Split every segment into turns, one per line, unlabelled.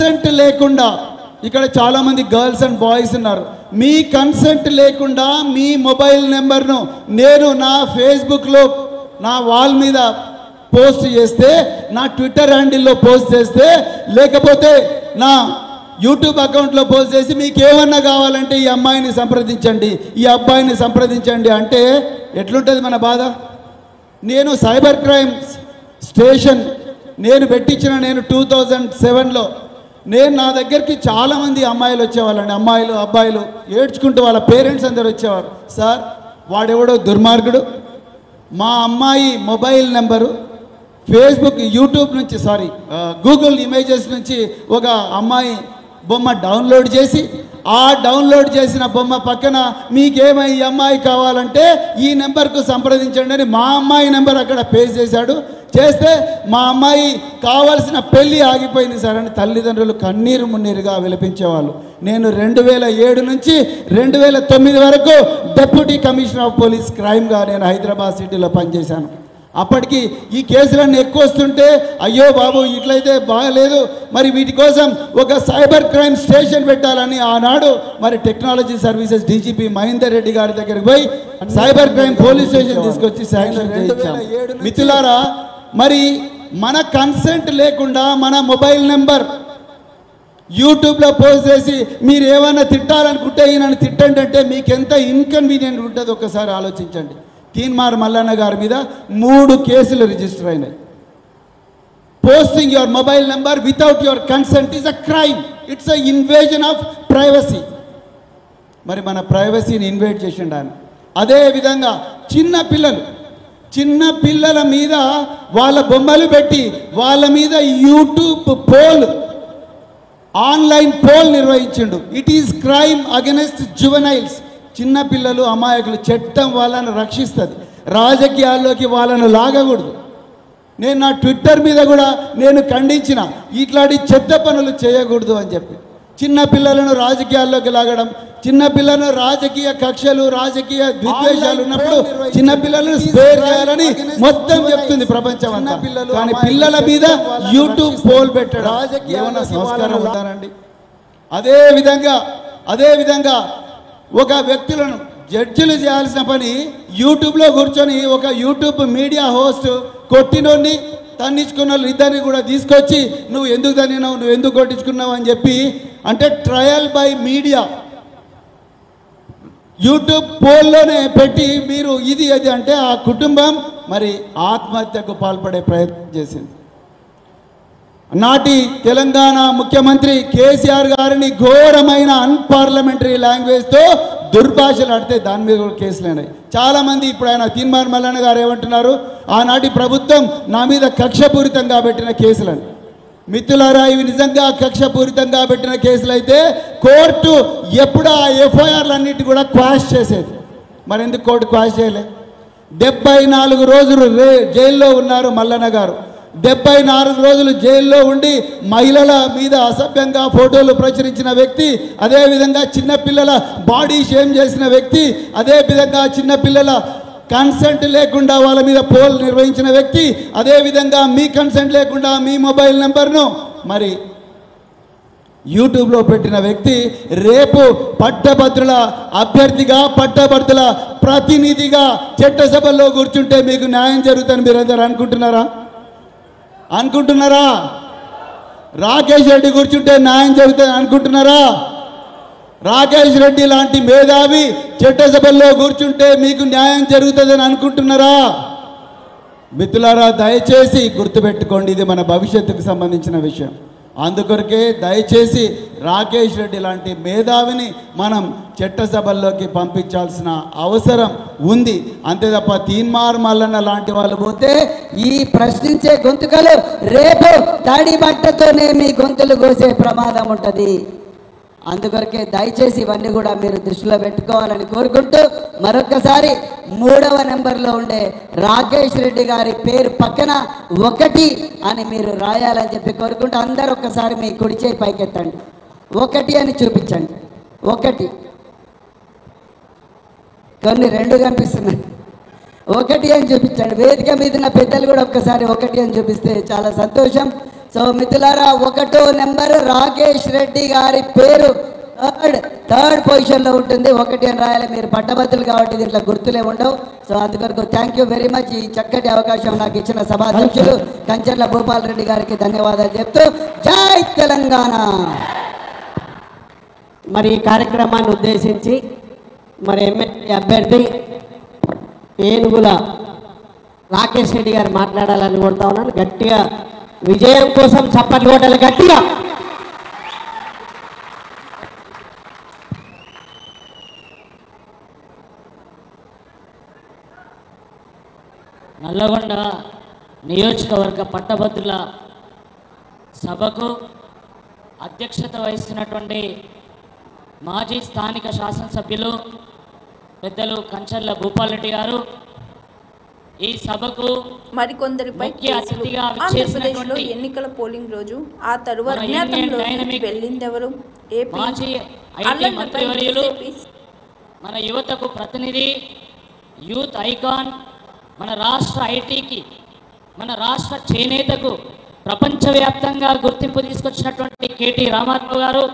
Consent లేకుండా, ఇక్కడ చాలామంది గర్ల్స్ అండ్ బాయ్స్ ఉన్నారు, మీ కన్సెంట్ లేకుండా మీ మొబైల్ నెంబర్ను నేను నా ఫేస్బుక్లో నా వాల్ మీద పోస్ట్ చేస్తే, నా ట్విట్టర్ హ్యాండిల్లో పోస్ట్ చేస్తే, లేకపోతే నా యూట్యూబ్ అకౌంట్లో పోస్ట్ చేసి మీకు ఏమన్నా కావాలంటే ఈ అమ్మాయిని సంప్రదించండి, ఈ అబ్బాయిని సంప్రదించండి అంటే ఎట్లుంటుంది మన బాధ? నేను సైబర్ క్రైమ్ స్టేషన్ పెట్టించిన 2007లో నా దగ్గరికి చాలామంది అమ్మాయిలు వచ్చేవాళ్ళండి, అమ్మాయిలు అబ్బాయిలు ఏడ్చుకుంటూ వాళ్ళ పేరెంట్స్ అందరు వచ్చేవారు. సార్ వాడెవడో దుర్మార్గుడు మా అమ్మాయి మొబైల్ నెంబరు ఫేస్బుక్ యూట్యూబ్ నుంచి గూగుల్ ఇమేజెస్ నుంచి ఒక అమ్మాయి బొమ్మ డౌన్లోడ్ చేసి, ఆ డౌన్లోడ్ చేసిన బొమ్మ పక్కన మీకేమై ఈ అమ్మాయి కావాలంటే ఈ నెంబర్కు సంప్రదించండి అని మా అమ్మాయి నెంబర్ అక్కడ పేస్ట్ చేస్తే మా అమ్మాయి కావాల్సిన పెళ్ళి ఆగిపోయింది సార్ అని తల్లిదండ్రులు కన్నీరు మున్నీరుగా విలపించేవాళ్ళు. నేను 2007 నుంచి 2009 వరకు డిప్యూటీ కమిషనర్ ఆఫ్ పోలీస్ క్రైమ్గా నేను హైదరాబాద్ సిటీలో పనిచేశాను. అప్పటికి ఈ కేసులన్నీ ఎక్కువ వస్తుంటే అయ్యో బాబు ఇట్లయితే బాగలేదు, మరి వీటి కోసం ఒక సైబర్ క్రైమ్ స్టేషన్ పెట్టాలని ఆనాడు మరి technology services DGP Mahender Reddy గారి దగ్గరికి పోయి సైబర్ క్రైమ్ పోలీస్ స్టేషన్ తీసుకొచ్చి శాంక్షన్ చేయించాం. మిత్రులారా, మరి మన కన్సెంట్ లేకుండా మన మొబైల్ నెంబర్ యూట్యూబ్లో పోస్ట్ చేసి మీరు ఏమైనా తిట్టాలనుకుంటే ఈయనని తిట్టండి అంటే మీకు ఎంత ఇన్కన్వీనియంట్ ఉంటుందో ఒకసారి ఆలోచించండి. తీన్మార్ మల్లన్న గారి మీద 3 కేసులు రిజిస్టర్ అయినాయి. Posting your mobile number without your consent is a crime, it's a invasion of privacy. మరి మన ప్రైవసీని ఇన్వేట్ చేసిండు ఆయన. అదేవిధంగా చిన్న పిల్లల మీద వాళ్ళ బొమ్మలు పెట్టి వాళ్ళ మీద యూట్యూబ్ ఆన్లైన్ పోల్ నిర్వహించిండు. It is crime against juveniles. చిన్న పిల్లలు అమాయకులు, చట్టం వాళ్ళను రక్షిస్తుంది, రాజకీయాల్లోకి వాళ్ళను లాగకూడదు. నేను నా ట్విట్టర్ మీద కూడా నేను ఖండించిన ఇట్లాంటి చెత్త పనులు చేయకూడదు అని చెప్పి. చిన్న పిల్లలను రాజకీయాల్లోకి లాగడం, చిన్న పిల్లలను రాజకీయ కక్షలు రాజకీయ విద్వేషాలు ఉన్నప్పుడు చిన్న పిల్లలను స్పేర్ చేయాలని మొత్తం చెప్తుంది ప్రపంచం అంతా. కానీ పిల్లల మీద యూట్యూబ్ పోల్ పెట్టడం ఏమన్నా సంస్కారం ఉందానండి? అదేవిధంగా ఒక వ్యక్తులను జడ్జిలు చేయాల్సిన పని యూట్యూబ్లో కూర్చొని ఒక యూట్యూబ్ మీడియా హోస్ట్ కొట్టినోడిని తన్నించుకున్న వాళ్ళు ఇద్దరిని కూడా తీసుకొచ్చి నువ్వు ఎందుకు తన్నినావు, నువ్వు ఎందుకు కొట్టించుకున్నావు అని చెప్పి, అంటే ట్రయల్ బై మీడియా యూట్యూబ్ పోల్లోనే పెట్టి మీరు ఇది అంటే ఆ కుటుంబం మరి ఆత్మహత్యకు పాల్పడే ప్రయత్నం చేసింది. నాటి తెలంగాణ ముఖ్యమంత్రి కేసీఆర్ గారిని ఘోరమైన అన్పార్లమెంటరీ లాంగ్వేజ్తో దుర్భాషలు ఆడితే దాని మీద కూడా కేసులైనాయి. చాలామంది ఇప్పుడు ఆయన తీన్మార్ మల్లన్న గారు ఏమంటున్నారు, ఆనాటి ప్రభుత్వం నా మీద కక్షపూరితంగా పెట్టిన కేసులని. మిత్రులారా, ఇవి నిజంగా కక్షపూరితంగా పెట్టిన కేసులు అయితే కోర్టు ఎప్పుడు ఆ ఎఫ్ఐఆర్లన్నిటి కూడా క్వాష్ చేసేది. మరి ఎందుకు కోర్టు క్వాష్ చేయలేదు? 74 రోజులు జైల్లో ఉన్నారు మల్లన్న గారు. 74 రోజులు జైల్లో ఉండి మహిళల మీద అసభ్యంగా ఫోటోలు ప్రచురించిన వ్యక్తి, అదేవిధంగా చిన్నపిల్లల బాడీ షేమ్ చేసిన వ్యక్తి, అదేవిధంగా చిన్నపిల్లల కన్సెంట్ లేకుండా వాళ్ళ మీద పోల్ నిర్వహించిన వ్యక్తి, అదేవిధంగా మీ కన్సెంట్ లేకుండా మీ మొబైల్ నెంబర్ను మరి యూట్యూబ్లో పెట్టిన వ్యక్తి రేపు పట్టభద్రుల అభ్యర్థిగా పట్టభద్రుల ప్రతినిధిగా చట్టసభల్లో కూర్చుంటే మీకు న్యాయం జరుగుతుందని మీరందరూ అనుకుంటున్నారా? రాకేష్ రెడ్డి కూర్చుంటే న్యాయం జరుగుతుంది అనుకుంటున్నారా? రాకేష్ రెడ్డి లాంటి మేధావి చట్టసభల్లో కూర్చుంటే మీకు న్యాయం జరుగుతుందని అనుకుంటున్నారా? మిత్రులారా, దయచేసి గుర్తుపెట్టుకోండి, ఇది మన భవిష్యత్తుకు సంబంధించిన విషయం. అందుకొరకే దయచేసి రాకేష్ రెడ్డి లాంటి మేధావిని మనం చట్టసభల్లోకి పంపించాల్సిన అవసరం ఉంది. అంతే తప్ప తీన్మార్ మల్లన్న లాంటి వాళ్ళు పోతే
ఈ ప్రశ్నించే గొంతుకలు రేపు తడి బట్టతోనే మీ గొంతులు కోసే ప్రమాదం ఉంటుంది. అందుకొరకే దయచేసి ఇవన్నీ కూడా మీరు దృష్టిలో పెట్టుకోవాలని కోరుకుంటూ మరొకసారి 3వ నెంబర్లో ఉండే రాకేష్ రెడ్డి గారి పేరు పక్కన 1 అని మీరు రాయాలని చెప్పి కోరుకుంటూ అందరూ ఒక్కసారి మీ కుడి చేయి పైకెత్తండి. 1 అని చూపించండి. 1 కొన్ని 2 కనిపిస్తున్నాయి. 1 అని చూపించండి. వేదిక మీద ఉన్న పెద్దలు కూడా ఒక్కసారి 1 అని చూపిస్తే చాలా సంతోషం. సో మిత్రులారా, 1వ నెంబర్ రాకేష్ రెడ్డి గారి పేరు థర్డ్ పొజిషన్లో ఉంటుంది. 1 అని రాయాలి. మీరు పట్టభద్రులు కాబట్టి దీంట్లో గుర్తులే ఉండవు. సో అందుకొరకు థ్యాంక్ యూ వెరీ మచ్. ఈ చక్కటి అవకాశం నాకు ఇచ్చిన సభాధ్యక్షులు కంచర్ల భూపాల్ రెడ్డి గారికి ధన్యవాదాలు చెప్తూ జై తెలంగాణ.
మరి ఈ కార్యక్రమాన్ని ఉద్దేశించి మరి ఎమ్మెల్యే అభ్యర్థి ఏనుగుల రాకేష్ రెడ్డి గారు మాట్లాడాలని కోరుతా ఉన్నాను. గట్టిగా విజయం కోసం చప్పట్లు కొట్టాలి గట్టిగా.
నల్లగొండ నియోజకవర్గ పట్టభద్రుల సభకు అధ్యక్షత వహిస్తున్నటువంటి మాజీ స్థానిక శాసనసభ్యులు పెద్దలు కంచర్ల భూపాల్ రెడ్డి గారు, ఈ సభకు
మరికొందరిపై కేసులు. ఆంధ్రప్రదేశ్లో ఎన్నికల పోలింగ్ రోజు ఆ తరువాత వెళ్ళిందెవరు? ఏపీ
మంత్రివర్యులు, మన యువతకు ప్రతినిధి, యూత్ ఐకాన్, మన రాష్ట్ర ఐటీకి, మన రాష్ట్ర చేనేతకు ప్రపంచవ్యాప్తంగా గుర్తింపు తీసుకొచ్చినటువంటి కేటీ రామారావు గారు,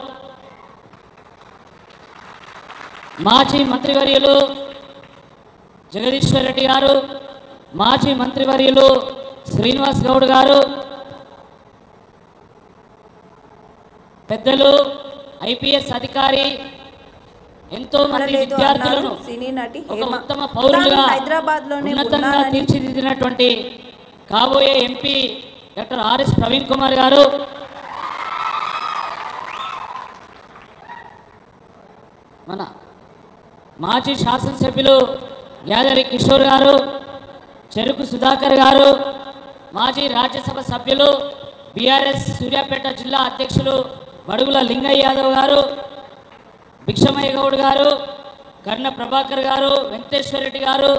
మాజీ మంత్రివర్యులు జగదీశ్వర్ రెడ్డి గారు, మాజీ మంత్రివర్యులు శ్రీనివాస్ గౌడ్ గారు, పెద్దలు ఐపీఎస్ అధికారి, ఎంతో మంది విద్యార్థులను ఒక ఉత్తమ పౌరులుగా ఉన్నతంగా తీర్చిదిద్దినటువంటి కాబోయే MP doctor RS Praveen Kumar గారు, మన మాజీ శాసనసభ్యులు యాదరి కిషోర్ గారు, చెరుకు సుధాకర్ గారు, మాజీ రాజ్యసభ సభ్యులు బీఆర్ఎస్ సూర్యాపేట జిల్లా అధ్యక్షులు బడుగుల లింగయ్య యాదవ్ గారు, భిక్షమయ్య గౌడ్ గారు, కర్ణ ప్రభాకర్ గారు, వెంకటేశ్వర రెడ్డి గారు,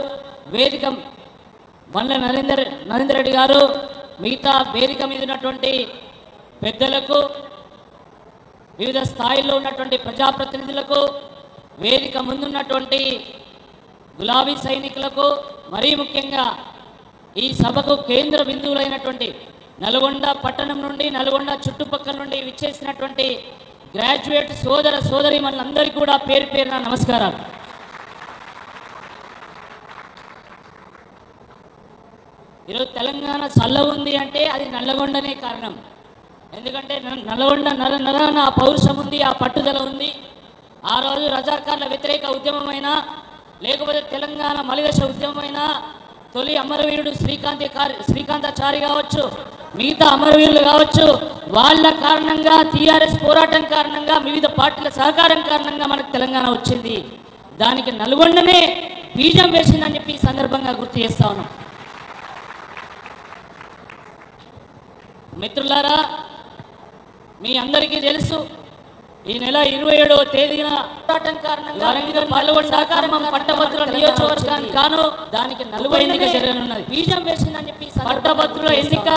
వేదిక బండ్ల నరేందర్ రెడ్డి గారు, మిగతా వేదిక మీద ఉన్నటువంటి పెద్దలకు, వివిధ స్థాయిల్లో ఉన్నటువంటి ప్రజాప్రతినిధులకు, వేదిక ముందున్నటువంటి గులాబీ సైనికులకు, మరీ ముఖ్యంగా ఈ సభకు కేంద్ర బిందువులైనటువంటి నల్గొండ పట్టణం నుండి, నల్గొండ చుట్టుపక్కల నుండి విచ్చేసినటువంటి గ్రాడ్యుయేట్ సోదర సోదరి మనందరికీ కూడా పేరు పేరున నమస్కారాలు. ఈరోజు తెలంగాణ చల్ల ఉంది అంటే అది నల్లగొండనే కారణం. ఎందుకంటే నల్లగొండ నరన ఆ పౌరుషం ఉంది, ఆ పట్టుదల ఉంది. ఆ రోజు రజాకార్ల వ్యతిరేక ఉద్యమమైనా, లేకపోతే తెలంగాణ మలిదశ ఉద్యమమైనా, తొలి అమరవీరుడు శ్రీకాంతాచారి కావచ్చు, మిగతా అమరవీరులు కావచ్చు, వాళ్ళ కారణంగా, టీఆర్ఎస్ పోరాటం కారణంగా, వివిధ పార్టీల సహకారం కారణంగా మనకు తెలంగాణ వచ్చింది. దానికి నల్గొండనే బీజం వేసిందని చెప్పి ఈ సందర్భంగా గుర్తు చేస్తా ఉన్నాం. మిత్రులారా, మీ అందరికీ తెలుసు, ఈ నెల 27వ తేదీన పోరాటం కారణంగా నల్గొండ పట్టభద్రుల నియోజకవర్గానికి గాను దానికి ఎన్నిక జరగనున్నది. బీజం వేసిందని చెప్పి పట్టభద్రుల ఎన్నిక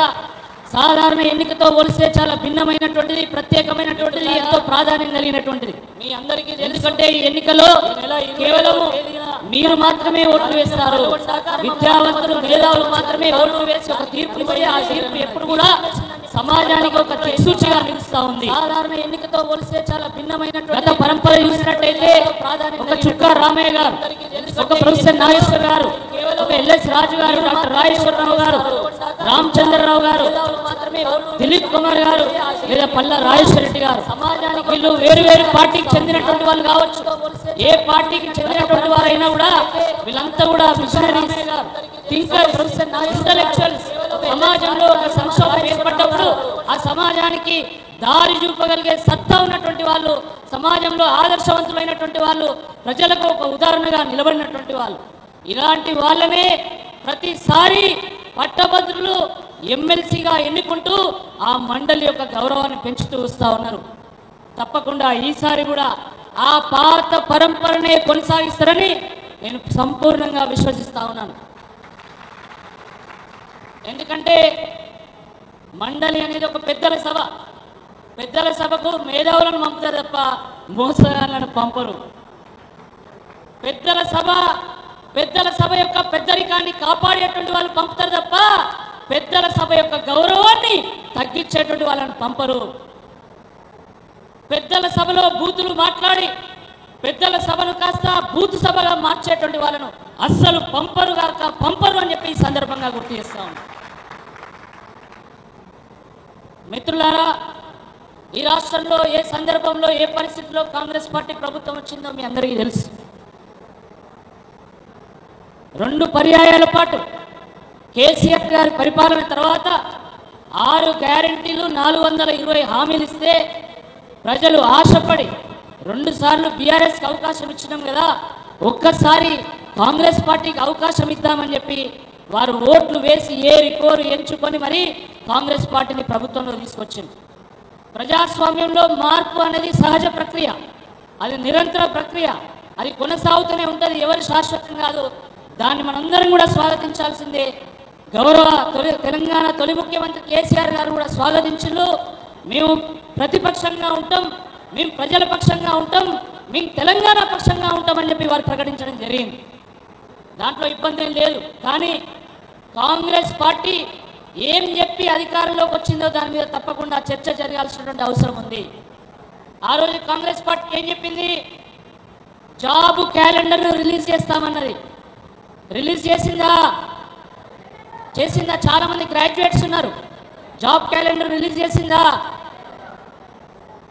సాధారణ ఎన్నికతో పోలిస్తే చాలా భిన్నమైనటువంటిది, ప్రత్యేకమైనటువంటిది, ఎంతో ప్రాధాన్యం కలిగినటువంటిది. మీ అందరికీ ఎందుకంటే ఈ ఎన్నికలో కేవలం మీరు మాత్రమే ఓట్లు వేస్తారు. విద్యావంతులు, మేధావులు మాత్రమే ఓట్లు వేసి ఒక తీర్పు ఇస్తే ఆ తీర్పు ఎప్పుడు కూడా సమాజానికి ఒక దిక్సూచిగా నిలుస్తా ఉంది. సాధారణ ఎన్నికతో పోలిస్తే చాలా భిన్నమైనటువంటి పరంపర చూసినట్టయితే ఒక చుక్కా రామయ్య గారు, ఒక ప్రొఫెసర్ నాగేశ్వర్ గారు, ఒక ఎల్ఎస్ రాజు గారు, డాక్టర్ రాజేశ్వరరావు గారు, రామచంద్రరావు గారు, దిలీప్ కుమార్ గారు, లేదా పల్ల రాజేశ్వర రెడ్డి గారు, సమాజానికి వీళ్ళు వేరు వేరు పార్టీకి చెందినటువంటి వాళ్ళు కావచ్చు. ఏ పార్టీకి చెందినటువంటి వారైనా కూడా వీళ్ళంతా కూడా మిషనరీస్, థింకర్స్, ఇంటలెక్చువల్స్. సమాజంలో ఒక సంక్షోభం ఏర్పడ్డప్పుడు ఆ సమాజానికి దారి చూపగలిగే సత్తా ఉన్నటువంటి వాళ్ళు, సమాజంలో ఆదర్శవంతులైనటువంటి వాళ్ళు, ప్రజలకు ఒక ఉదాహరణగా నిలబడినటువంటి వాళ్ళు. ఇలాంటి వాళ్ళనే ప్రతిసారి పట్టభద్రులు ఎమ్మెల్సీగా ఎన్నుకుంటూ ఆ మండలి యొక్క గౌరవాన్ని పెంచుతూ వస్తూ ఉన్నారు. తప్పకుండా ఈసారి కూడా ఆ పాత పరంపరనే కొనసాగిస్తారని నేను సంపూర్ణంగా విశ్వసిస్తా ఉన్నాను. ఎందుకంటే మండలి అనేది ఒక పెద్దల సభ. పెద్దల సభకు మేధావులను పంపుతారు తప్ప మోసగాళ్ళను పంపరు. పెద్దల సభ యొక్క పెద్దరికాన్ని కాపాడేటువంటి వాళ్ళు పంపుతారు తప్ప పెద్దల సభ యొక్క గౌరవాన్ని తగ్గించేటువంటి వాళ్ళని పంపరు. పెద్దల సభలో బూతులు మాట్లాడి పెద్దల సభను కాస్త బూత్ సభగా మార్చేటువంటి వాళ్ళను అస్సలు పంపరు అని చెప్పి ఈ సందర్భంగా గుర్తు చేస్తాం. మిత్రులారా, ఈ రాష్ట్రంలో ఏ సందర్భంలో ఏ పరిస్థితిలో కాంగ్రెస్ పార్టీ ప్రభుత్వం వచ్చిందో మీ అందరికీ తెలుసు. 2 పర్యాయాల పాటు కేసీఆర్ గారి పరిపాలన తర్వాత 6 గ్యారెంటీలు 420 హామీలు ఇస్తే ప్రజలు ఆశపడి 2 సార్లు బీఆర్ఎస్కి అవకాశం ఇచ్చినాం కదా, ఒక్కసారి కాంగ్రెస్ పార్టీకి అవకాశం ఇద్దామని చెప్పి వారు ఓట్లు వేసి ఏరి కోరు ఎంచుకొని మరి కాంగ్రెస్ పార్టీని ప్రభుత్వంలో తీసుకొచ్చింది. ప్రజాస్వామ్యంలో మార్పు అనేది సహజ ప్రక్రియ, అది నిరంతర ప్రక్రియ, అది కొనసాగుతూనే ఉంటుంది, ఎవరు శాశ్వతం కాదు. దాన్ని మనందరం కూడా స్వాగతించాల్సిందే. గౌరవ తెలంగాణ తొలి ముఖ్యమంత్రి కేసీఆర్ గారు కూడా స్వాగతించు. మేము ప్రతిపక్షంగా ఉంటాం, మేము ప్రజల పక్షంగా ఉంటాం, మేము తెలంగాణ పక్షంగా ఉంటామని చెప్పి వారు ప్రకటించడం జరిగింది. దాంట్లో ఇబ్బంది ఏం లేదు. కానీ కాంగ్రెస్ పార్టీ ఏం చెప్పి అధికారంలోకి వచ్చిందో దాని మీద తప్పకుండా చర్చ జరగాల్సినటువంటి అవసరం ఉంది. ఆ రోజు కాంగ్రెస్ పార్టీ ఏం చెప్పింది? జాబ్ క్యాలెండర్ను రిలీజ్ చేస్తామన్నది. రిలీజ్ చేసిందా? చాలా మంది గ్రాడ్యుయేట్స్ ఉన్నారు. జాబ్ క్యాలెండర్ రిలీజ్ చేసిందా?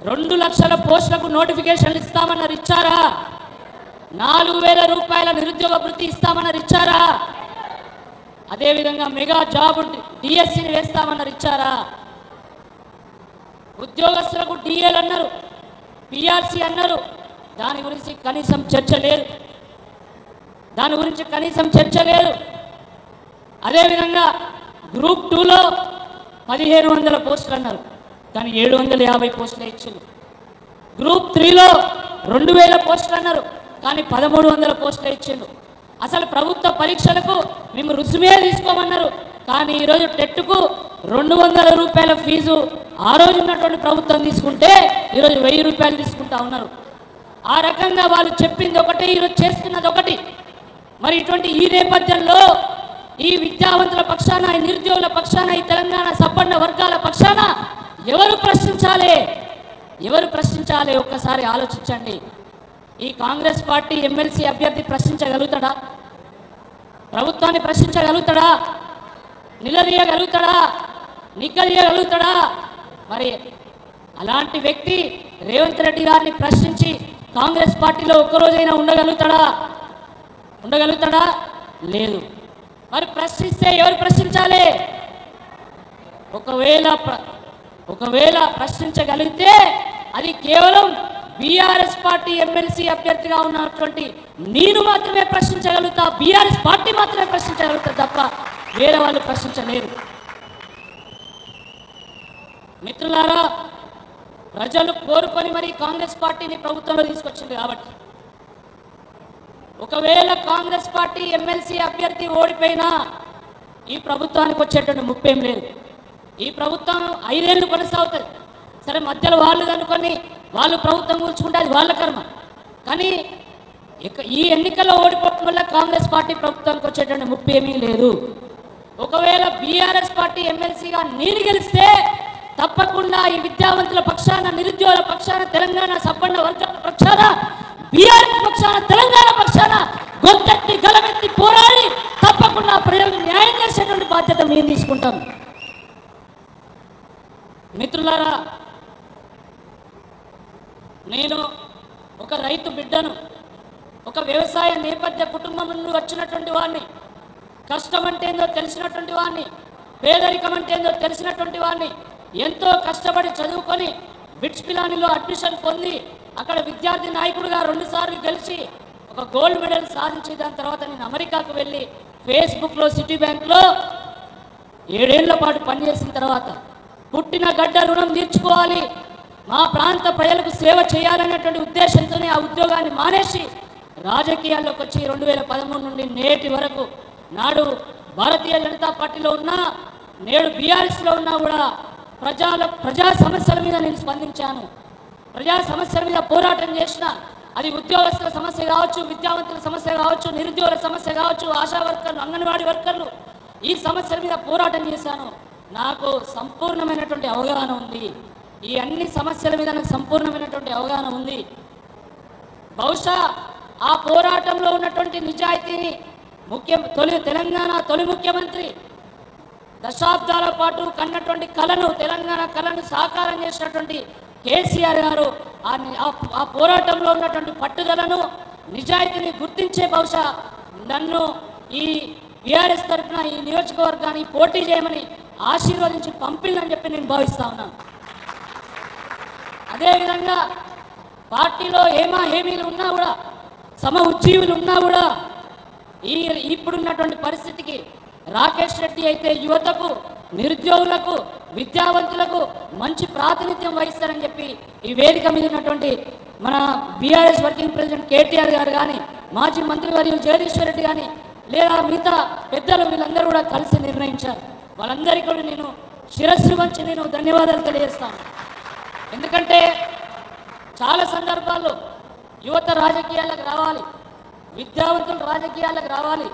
2 లక్షల పోస్టులకు నోటిఫికేషన్లు ఇస్తామన్నారు, ఇచ్చారా? 4,000 రూపాయల నిరుద్యోగ వృత్తి ఇస్తామన్నారు, ఇచ్చారా? అదేవిధంగా మెగా జాబ్ డిఎస్సిని వేస్తామన్నారు, ఇచ్చారా? ఉద్యోగస్తులకు డిఎల్ అన్నారు, పిఆర్సి అన్నారు. దాని గురించి కనీసం చర్చ లేదు. అదేవిధంగా గ్రూప్ 2లో 1,500 పోస్టులు అన్నారు, కానీ 750 పోస్టులే ఇచ్చింది. గ్రూప్ 3లో 2,000 పోస్టులు అన్నారు, కానీ 1,300 పోస్టులే ఇచ్చిండు. అసలు ప్రభుత్వ పరీక్షలకు మేము రుసుమే తీసుకోమన్నారు, కానీ ఈరోజు టెట్కు 200 రూపాయల ఫీజు ఆ రోజు ఉన్నటువంటి ప్రభుత్వం తీసుకుంటే ఈరోజు 1000 రూపాయలు తీసుకుంటా ఉన్నారు. ఆ రకంగా వాళ్ళు చెప్పింది ఒకటి, ఈరోజు చేస్తున్నది ఒకటి. మరి ఇటువంటి ఈ నేపథ్యంలో ఈ విద్యావంతుల పక్షాన, ఈ నిరుద్యోగుల పక్షాన, ఈ తెలంగాణ సంపన్న వర్గాల పక్షాన ఎవరు ప్రశ్నించాలి? ఒక్కసారి ఆలోచించండి. ఈ కాంగ్రెస్ పార్టీ ఎమ్మెల్సీ అభ్యర్థి ప్రశ్నించగలుగుతాడా? ప్రభుత్వాన్ని ప్రశ్నించగలుగుతాడా? నిగ్గదీయగలుగుతాడా? మరి అలాంటి వ్యక్తి రేవంత్ రెడ్డి గారిని ప్రశ్నించి కాంగ్రెస్ పార్టీలో ఒక్కరోజైనా ఉండగలుగుతాడా? లేదు. మరి ప్రశ్నిస్తే ఎవరు ప్రశ్నించాలి? ఒకవేళ ప్రశ్నించగలిగితే అది కేవలం బీఆర్ఎస్ పార్టీ ఎమ్మెల్సీ అభ్యర్థిగా ఉన్నటువంటి నేను మాత్రమే ప్రశ్నించగలుగుతా, బీఆర్ఎస్ పార్టీ మాత్రమే ప్రశ్నించగలుగుతా తప్ప వేరే వాళ్ళు ప్రశ్నించలేరు. మిత్రులారా, ప్రజలు కోరుకొని మరి కాంగ్రెస్ పార్టీని ప్రభుత్వంలో తీసుకొచ్చింది కాబట్టి ఒకవేళ కాంగ్రెస్ పార్టీ ఎమ్మెల్సీ అభ్యర్థి ఓడిపోయినా ఈ ప్రభుత్వానికి వచ్చేటువంటి ముప్పేం లేదు. ఈ ప్రభుత్వం 5 ఏళ్ళు కొనసాగుతుంది. సరే, మధ్యలో వాళ్ళు అనుకొని వాళ్ళు ప్రభుత్వం కూల్చుకుంటే అది వాళ్ళ కర్మ. కానీ ఈ ఎన్నికల్లో ఓడిపోవడం వల్ల కాంగ్రెస్ పార్టీ ప్రభుత్వానికి వచ్చేటువంటి ముప్పు ఏమీ లేదు. ఒకవేళ బీఆర్ఎస్ పార్టీ ఎమ్మెల్సీగా నేను గెలిస్తే తప్పకుండా ఈ విద్యావంతుల పక్షాన, నిరుద్యోగుల పక్షాన, తెలంగాణ సంపన్న వర్గాల పక్షాన, బీఆర్ఎస్ పక్షాన, తెలంగాణ పక్షాన గొంతెత్తి గలమెత్తి పోరాడి తప్పకుండా ప్రజలకు న్యాయం చేసేటువంటి బాధ్యత మేము తీసుకుంటాం. మిత్రులారా, నేను ఒక రైతు బిడ్డను, ఒక వ్యవసాయ నేపథ్య కుటుంబం నుండి వచ్చినటువంటి వాడిని, కష్టం అంటే ఏందో తెలిసినటువంటి వాడిని, పేదరికం అంటే ఏందో తెలిసినటువంటి వాడిని, ఎంతో కష్టపడి చదువుకొని బిట్స్ పిలానీలో అడ్మిషన్ పొంది అక్కడ విద్యార్థి నాయకుడిగా 2 సార్లు గెలిచి ఒక గోల్డ్ మెడల్ సాధించి దాని తర్వాత నేను అమెరికాకు వెళ్ళి ఫేస్బుక్లో, సిటీ బ్యాంక్లో 7 ఏళ్ల పాటు పనిచేసిన తర్వాత పుట్టిన గడ్డ రుణం తీర్చుకోవాలి, మా ప్రాంత ప్రజలకు సేవ చేయాలనేటువంటి ఉద్దేశంతోనే ఆ ఉద్యోగాన్ని మానేసి రాజకీయాల్లోకి వచ్చి 2013 నుండి నేటి వరకు నాడు భారతీయ జనతా పార్టీలో ఉన్నా, నేడు బీఆర్ఎస్లో ఉన్నా కూడా ప్రజా సమస్యల మీద నేను స్పందించాను. ప్రజా సమస్యల మీద పోరాటం చేసిన, అది ఉద్యోగస్తుల సమస్య కావచ్చు, విద్యావంతుల సమస్య కావచ్చు, నిరుద్యోగుల సమస్య కావచ్చు, ఆశా వర్కర్లు, అంగన్వాడీ వర్కర్లు, ఈ సమస్యల మీద పోరాటం చేశాను. నాకు సంపూర్ణమైనటువంటి అవగాహన ఉంది. ఈ అన్ని సమస్యల మీద నాకు సంపూర్ణమైనటువంటి అవగాహన ఉంది. బహుశా ఆ పోరాటంలో ఉన్నటువంటి నిజాయితీని తెలంగాణ తొలి ముఖ్యమంత్రి దశాబ్దాల పాటు కన్నటువంటి కళను, తెలంగాణ కళను సాకారం చేసినటువంటి కేసీఆర్ గారు ఆ పోరాటంలో ఉన్నటువంటి పట్టుదలను, నిజాయితీని గుర్తించే బహుశా నన్ను ఈ బీఆర్ఎస్ తరఫున ఈ నియోజకవర్గాన్ని పోటీ చేయమని ఆశీర్వదించి పంపిందని చెప్పి నేను భావిస్తా ఉన్నాను. అదేవిధంగా పార్టీలో హేమీలు ఉన్నా కూడా, సమ ఉజ్జీవులు ఉన్నా కూడా ఇప్పుడున్నటువంటి పరిస్థితికి రాకేష్ రెడ్డి అయితే యువతకు, నిరుద్యోగులకు, విద్యావంతులకు మంచి ప్రాతినిధ్యం వహిస్తారని చెప్పి ఈ వేదిక మీద ఉన్నటువంటి మన బీఆర్ఎస్ వర్కింగ్ ప్రెసిడెంట్ కేటీఆర్ గారు కానీ, మాజీ మంత్రివర్యులు జగదీశ్వర్ రెడ్డి కానీ, లేదా మిగతా పెద్దలు వీళ్ళందరూ కూడా కలిసి నిర్ణయించారు. వాళ్ళందరికీ కూడా నేను శిరస్సు వంచి నేను ధన్యవాదాలు తెలియజేస్తాను. ఎందుకంటే చాలా సందర్భాల్లో యువత రాజకీయాలకు రావాలి, విద్యావంతులు రాజకీయాలకు రావాలి,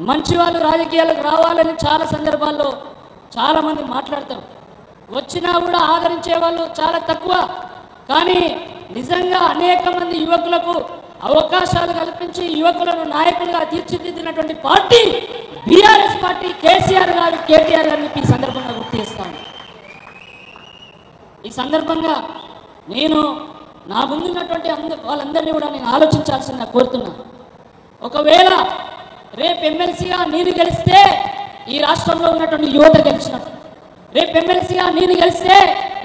మంచి వాళ్ళు రాజకీయాలకు రావాలని చాలా సందర్భాల్లో చాలామంది మాట్లాడతారు. వచ్చినా కూడా ఆదరించే వాళ్ళు చాలా తక్కువ. కానీ నిజంగా అనేక మంది యువకులకు అవకాశాలు కల్పించి యువకులను నాయకులుగా తీర్చిదిద్దినటువంటి పార్టీ బీఆర్ఎస్ పార్టీ, కేసీఆర్ గారు, కేటీఆర్ గారిని ఈ సందర్భంగా గుర్తు చేస్తాను. ఈ సందర్భంగా నేను నా ముందున్నటువంటి వాళ్ళందరినీ కూడా నేను ఆలోచించాల్సింది కోరుతున్నాను. ఒకవేళ రేపు ఎమ్మెల్సీగా నేను గెలిస్తే ఈ రాష్ట్రంలో ఉన్నటువంటి యువత గెలిచినట్టు, రేపు ఎమ్మెల్సీగా నేను గెలిస్తే